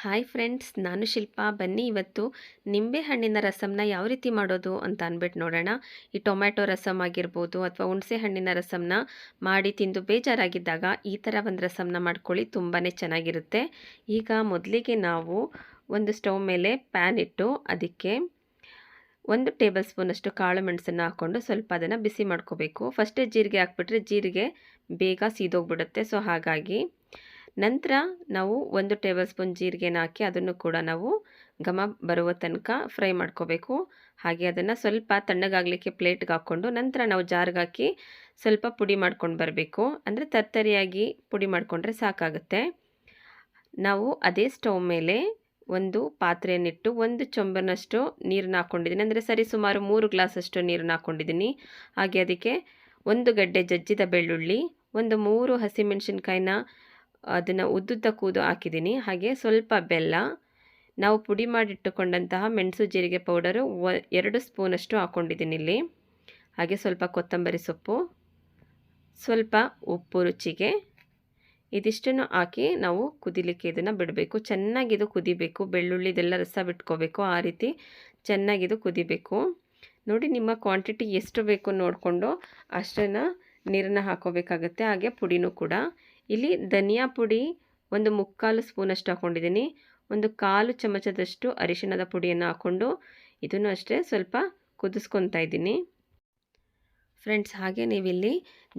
Hi friends, ನಾನು ಶಿಲ್ಪಾ. ಬನ್ನಿ ಇವತ್ತು ನಿಂಬೆ ಹಣ್ಣಿನ ರಸಂನ ಯಾವ ರೀತಿ ಮಾಡೋದು ಅಂತ ಅಂದ್ಬಿಟ್ಟು ನೋಡೋಣ. ಈ ಟೊಮ್ಯಾಟೊ ರಸಮ್ ಆಗಿರ್ಬೋದು ಅಥವಾ ಹುಣಸೆ ಹಣ್ಣಿನ ರಸಂನ ಮಾಡಿ ತಿಂದು ಬೇಜಾರಾಗಿದ್ದಾಗ ಈ ಥರ ಒಂದು ರಸಂನ ಮಾಡ್ಕೊಳ್ಳಿ, ತುಂಬಾ ಚೆನ್ನಾಗಿರುತ್ತೆ. ಈಗ ಮೊದಲಿಗೆ ನಾವು ಒಂದು ಸ್ಟವ್ ಮೇಲೆ ಪ್ಯಾನ್ ಇಟ್ಟು ಅದಕ್ಕೆ 1 ಟೇಬಲ್ ಸ್ಪೂನಷ್ಟು ಕಾಳು ಮೆಣಸನ್ನು ಹಾಕ್ಕೊಂಡು ಸ್ವಲ್ಪ ಅದನ್ನು ಬಿಸಿ ಮಾಡ್ಕೋಬೇಕು. ಫಸ್ಟೇ ಜೀರಿಗೆ ಹಾಕ್ಬಿಟ್ರೆ ಜೀರಿಗೆ ಬೇಗ ಸೀದೋಗ್ಬಿಡುತ್ತೆ. ಸೊ ಹಾಗಾಗಿ ನಂತರ ನಾವು 1 ಟೇಬಲ್ ಸ್ಪೂನ್ ಜೀರಿಗೆನ ಹಾಕಿ ಅದನ್ನು ಕೂಡ ನಾವು ಘಮ ಬರುವ ತನಕ ಫ್ರೈ ಮಾಡ್ಕೋಬೇಕು. ಹಾಗೆ ಅದನ್ನು ಸ್ವಲ್ಪ ತಣ್ಣಗಾಗಲಿಕ್ಕೆ ಪ್ಲೇಟ್ಗೆ ಹಾಕ್ಕೊಂಡು ನಂತರ ನಾವು ಜಾರ್ಗೆ ಹಾಕಿ ಸ್ವಲ್ಪ ಪುಡಿ ಮಾಡ್ಕೊಂಡು ಬರಬೇಕು. ಅಂದರೆ ತರ್ತರಿಯಾಗಿ ಪುಡಿ ಮಾಡಿಕೊಂಡ್ರೆ ಸಾಕಾಗುತ್ತೆ. ನಾವು ಅದೇ ಸ್ಟವ್ ಮೇಲೆ ಒಂದು ಪಾತ್ರೆಯನ್ನಿಟ್ಟು 1 ಚೊಂಬನಷ್ಟು ನೀರನ್ನ ಹಾಕ್ಕೊಂಡಿದ್ದೀನಿ. ಅಂದರೆ ಸರಿ ಸುಮಾರು 3 ಗ್ಲಾಸಷ್ಟು ನೀರನ್ನ ಹಾಕ್ಕೊಂಡಿದ್ದೀನಿ. ಹಾಗೆ ಅದಕ್ಕೆ 1 ಗಡ್ಡೆ ಜಜ್ಜಿದ ಬೆಳ್ಳುಳ್ಳಿ, ಒಂದು 3 ಹಸಿಮೆಣಸಿನ್ಕಾಯಿನ ಅದನ್ನು ಉದ್ದುದ್ದ ಕೂದು ಹಾಕಿದ್ದೀನಿ. ಹಾಗೆ ಸ್ವಲ್ಪ ಬೆಲ್ಲ, ನಾವು ಪುಡಿ ಮಾಡಿಟ್ಟುಕೊಂಡಂತಹ ಮೆಣಸು ಜೀರಿಗೆ ಪೌಡರು 2 ಸ್ಪೂನಷ್ಟು ಹಾಕ್ಕೊಂಡಿದ್ದೀನಿ ಇಲ್ಲಿ. ಹಾಗೆ ಸ್ವಲ್ಪ ಕೊತ್ತಂಬರಿ ಸೊಪ್ಪು, ಸ್ವಲ್ಪ ಉಪ್ಪು ರುಚಿಗೆ, ಇದಿಷ್ಟನ್ನು ಹಾಕಿ ನಾವು ಕುದಿಲಿಕ್ಕೆ ಇದನ್ನು ಬಿಡಬೇಕು. ಚೆನ್ನಾಗಿದು ಕುದಿಬೇಕು, ಬೆಳ್ಳುಳ್ಳಿದೆಲ್ಲ ರಸ ಬಿಟ್ಕೋಬೇಕು. ಆ ರೀತಿ ಚೆನ್ನಾಗಿದು ಕುದಿಬೇಕು. ನೋಡಿ, ನಿಮ್ಮ ಕ್ವಾಂಟಿಟಿ ಎಷ್ಟು ಬೇಕು ನೋಡಿಕೊಂಡು ಅಷ್ಟನ್ನು ನೀರನ್ನು ಹಾಕೋಬೇಕಾಗತ್ತೆ. ಹಾಗೆ ಪುಡಿನೂ ಕೂಡ ಇಲ್ಲಿ ಧನಿಯಾ ಪುಡಿ 1/4 ಸ್ಪೂನಷ್ಟು ಹಾಕ್ಕೊಂಡಿದ್ದೀನಿ. 1/4 ಚಮಚದಷ್ಟು ಅರಿಶಿಣದ ಪುಡಿಯನ್ನು ಹಾಕ್ಕೊಂಡು ಇದನ್ನು ಅಷ್ಟೇ ಸ್ವಲ್ಪ ಕುದಿಸ್ಕೊತಾ ಇದ್ದೀನಿ ಫ್ರೆಂಡ್ಸ್. ಹಾಗೆ ನೀವಿಲ್ಲಿ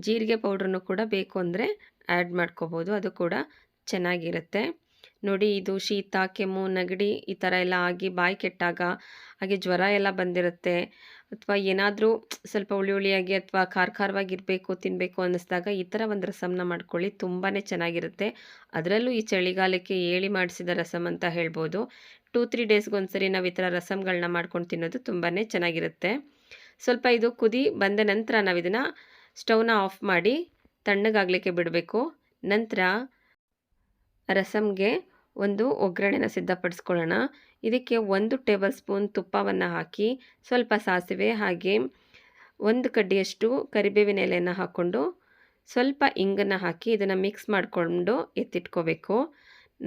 ಜೀರಿಗೆ ಪೌಡ್ರನ್ನು ಕೂಡ ಬೇಕು ಅಂದರೆ ಆ್ಯಡ್ ಮಾಡ್ಕೋಬೋದು, ಅದು ಕೂಡ ಚೆನ್ನಾಗಿರುತ್ತೆ. ನೋಡಿ, ಇದು ಶೀತ, ಕೆಮ್ಮು, ನೆಗಡಿ ಈ ಥರ ಎಲ್ಲ ಆಗಿ ಬಾಯಿ ಕೆಟ್ಟಾಗ, ಹಾಗೆ ಜ್ವರ ಎಲ್ಲ ಬಂದಿರುತ್ತೆ, ಅಥವಾ ಏನಾದರೂ ಸ್ವಲ್ಪ ಹುಳಿಯಾಗಿ ಅಥವಾ ಖಾರವಾಗಿರಬೇಕು ತಿನ್ನಬೇಕು ಅನ್ನಿಸ್ದಾಗ ಈ ಥರ ಒಂದು ರಸಂನ ಮಾಡ್ಕೊಳ್ಳಿ, ತುಂಬಾ ಚೆನ್ನಾಗಿರುತ್ತೆ. ಅದರಲ್ಲೂ ಈ ಚಳಿಗಾಲಕ್ಕೆ ಹೇಳಿ ಮಾಡಿಸಿದ ರಸಮ್ ಅಂತ ಹೇಳ್ಬೋದು. 2-3 ಡೇಸ್ಗೊಂದ್ಸರಿ ನಾವು ಈ ಥರ ರಸಮ್ಗಳನ್ನ ಮಾಡ್ಕೊಂಡು ತಿನ್ನೋದು ತುಂಬಾ ಚೆನ್ನಾಗಿರುತ್ತೆ. ಸ್ವಲ್ಪ ಇದು ಕುದಿ ಬಂದ ನಂತರ ನಾವು ಇದನ್ನು ಸ್ಟವ್ನ ಆಫ್ ಮಾಡಿ ತಣ್ಣಗಾಗಲಿಕ್ಕೆ ಬಿಡಬೇಕು. ನಂತರ ರಸಮ್ಗೆ ಒಂದು ಒಗ್ಗರಣೆನ ಸಿದ್ಧಪಡಿಸ್ಕೊಳ್ಳೋಣ. ಇದಕ್ಕೆ 1 ಟೇಬಲ್ ಸ್ಪೂನ್ ತುಪ್ಪವನ್ನು ಹಾಕಿ ಸ್ವಲ್ಪ ಸಾಸಿವೆ ಹಾಗೆ 1 ಕಡ್ಡಿಯಷ್ಟು ಕರಿಬೇವಿನ ಎಲೆಯನ್ನು ಹಾಕ್ಕೊಂಡು ಸ್ವಲ್ಪ ಇಂಗನ್ನು ಹಾಕಿ ಇದನ್ನು ಮಿಕ್ಸ್ ಮಾಡಿಕೊಂಡು ಎತ್ತಿಟ್ಕೋಬೇಕು.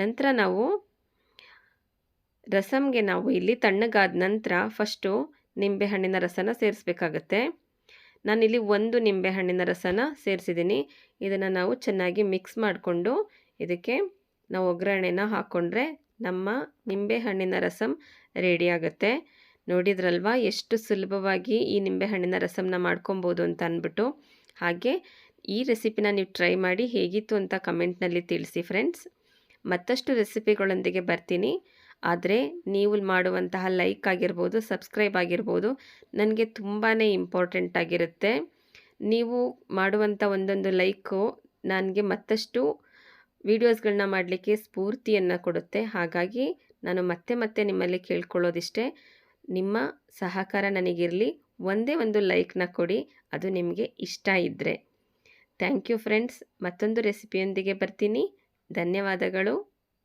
ನಂತರ ನಾವು ರಸಮ್ಗೆ ನಾವು ಇಲ್ಲಿ ತಣ್ಣಗಾದ ನಂತರ ಫಸ್ಟು ನಿಂಬೆಹಣ್ಣಿನ ರಸನ ಸೇರಿಸ್ಬೇಕಾಗತ್ತೆ. ನಾನಿಲ್ಲಿ 1 ನಿಂಬೆಹಣ್ಣಿನ ರಸನ ಸೇರಿಸಿದ್ದೀನಿ. ಇದನ್ನು ನಾವು ಚೆನ್ನಾಗಿ ಮಿಕ್ಸ್ ಮಾಡಿಕೊಂಡು ಇದಕ್ಕೆ ನಾವು ಒಗ್ಗರಣೆನ ಹಾಕ್ಕೊಂಡ್ರೆ ನಮ್ಮ ನಿಂಬೆಹಣ್ಣಿನ ರಸಮ್ ರೆಡಿ ಆಗುತ್ತೆ. ನೋಡಿದ್ರಲ್ವಾ ಎಷ್ಟು ಸುಲಭವಾಗಿ ಈ ನಿಂಬೆಹಣ್ಣಿನ ರಸಮ್ನ ಮಾಡ್ಕೊಬೋದು ಅಂತ ಅಂದ್ಬಿಟ್ಟು. ಹಾಗೆ ಈ ರೆಸಿಪಿನ ನೀವು ಟ್ರೈ ಮಾಡಿ ಹೇಗಿತ್ತು ಅಂತ ಕಮೆಂಟ್ನಲ್ಲಿ ತಿಳಿಸಿ ಫ್ರೆಂಡ್ಸ್. ಮತ್ತಷ್ಟು ರೆಸಿಪಿಗಳೊಂದಿಗೆ ಬರ್ತೀನಿ. ಆದರೆ ನೀವು ಮಾಡುವಂತಹ ಲೈಕ್ ಆಗಿರ್ಬೋದು, ಸಬ್ಸ್ಕ್ರೈಬ್ ಆಗಿರ್ಬೋದು ನನಗೆ ತುಂಬಾ ಇಂಪಾರ್ಟೆಂಟ್ ಆಗಿರುತ್ತೆ. ನೀವು ಮಾಡುವಂಥ ಒಂದೊಂದು ಲೈಕು ನನಗೆ ಮತ್ತಷ್ಟು ವೀಡಿಯೋಸ್ಗಳನ್ನ ಮಾಡಲಿಕ್ಕೆ ಸ್ಫೂರ್ತಿಯನ್ನು ಕೊಡುತ್ತೆ. ಹಾಗಾಗಿ ನಾನು ಮತ್ತೆ ನಿಮ್ಮಲ್ಲಿ ಕೇಳ್ಕೊಳ್ಳೋದಿಷ್ಟೇ, ನಿಮ್ಮ ಸಹಕಾರ ನನಗಿರಲಿ. ಒಂದೇ ಒಂದು ಲೈಕ್ನ ಕೊಡಿ, ಅದು ನಿಮಗೆ ಇಷ್ಟ ಇದ್ದರೆ. Thank you friends. ಮತ್ತೊಂದು ರೆಸಿಪಿಯೊಂದಿಗೆ ಬರ್ತೀನಿ. ಧನ್ಯವಾದಗಳು.